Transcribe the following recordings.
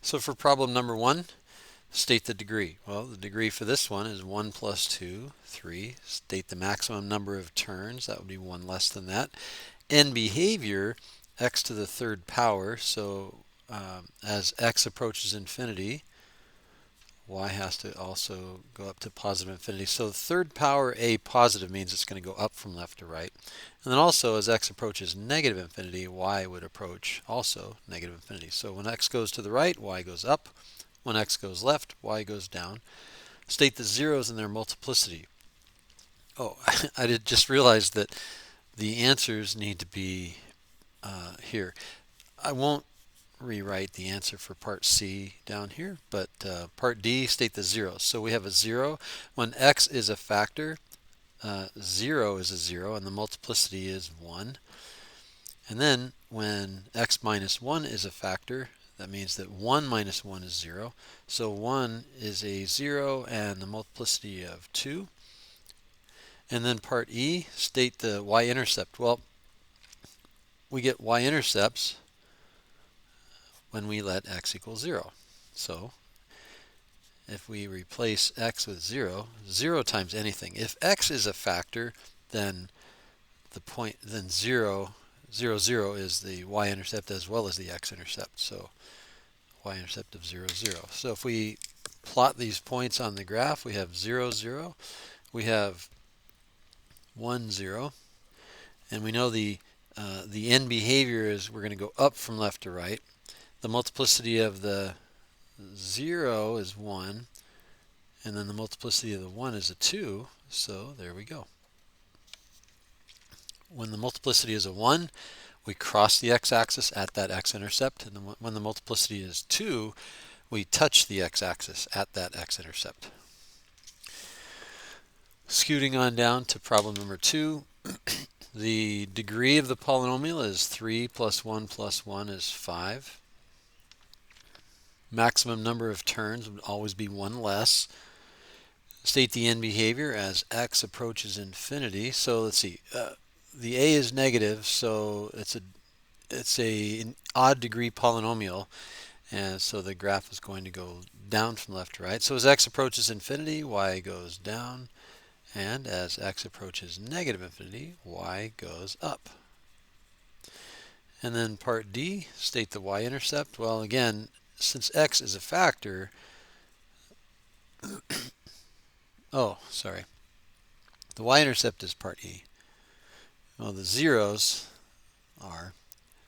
So for problem number 1, state the degree. Well, the degree for this one is 1 plus 2, 3. State the maximum number of turns. That would be 1 less than that. End behavior, x to the third power. So as x approaches infinity, y has to also go up to positive infinity. So the third power a positive means it's going to go up from left to right. And then also as x approaches negative infinity, y would approach also negative infinity. So when x goes to the right, y goes up. When x goes left, y goes down. State the zeros in their multiplicity. Oh, I did just realize that the answers need to be here. I won't rewrite the answer for part C down here, but part D, state the zeros. So we have a 0. When x is a factor, 0 is a 0, and the multiplicity is 1. And then when x minus 1 is a factor, that means that 1 minus 1 is 0. So 1 is a 0 and the multiplicity of 2. And then part E, state the y-intercept. Well, we get y-intercepts when we let x equal 0. So if we replace x with 0, 0 times anything. If x is a factor, then 0, 0, 0 is the y-intercept as well as the x-intercept. So y-intercept of 0, 0. So if we plot these points on the graph, we have 0, 0. We have 1, 0. And we know the end behavior is we're going to go up from left to right. The multiplicity of the 0 is 1. And then the multiplicity of the 1 is a 2. So there we go. When the multiplicity is a 1, we cross the x-axis at that x-intercept. And when the multiplicity is 2, we touch the x-axis at that x-intercept. Scooting on down to problem number 2. The degree of the polynomial is 3 plus 1 plus 1 is 5. Maximum number of turns would always be 1 less. State the end behavior as x approaches infinity. So let's see. The a is negative, so it's an odd degree polynomial, and so the graph is going to go down from left to right. So as x approaches infinity, y goes down, and as x approaches negative infinity, y goes up. And then part D, state the y-intercept. Well, again, since x is a factor, oh, sorry, the y-intercept is part E. Well, the zeros are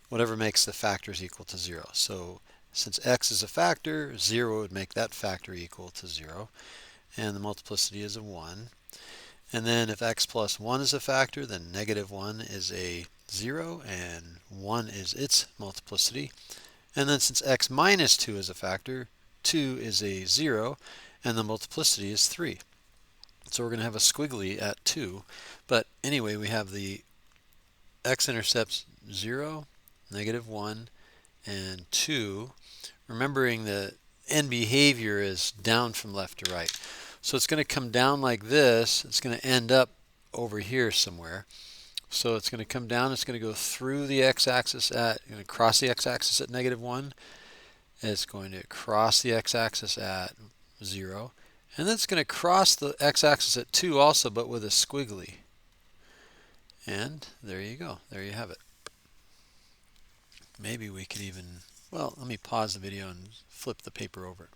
whatever makes the factors equal to 0. So since x is a factor, 0 would make that factor equal to 0. And the multiplicity is a 1. And then if x plus 1 is a factor, then negative 1 is a 0, and 1 is its multiplicity. And then since x minus 2 is a factor, 2 is a 0, and the multiplicity is 3. So we're going to have a squiggly at 2. But anyway, we have the x-intercepts 0, negative 1, and 2. Remembering the end behavior is down from left to right. So it's going to come down like this. It's going to end up over here somewhere. So it's going to come down. It's going to go through the x-axis going to cross the x-axis at negative 1. It's going to cross the x-axis at 0. And then it's going to cross the x-axis at 2 also, but with a squiggly. And there you go. There you have it. Maybe we could even, well, let me pause the video and flip the paper over.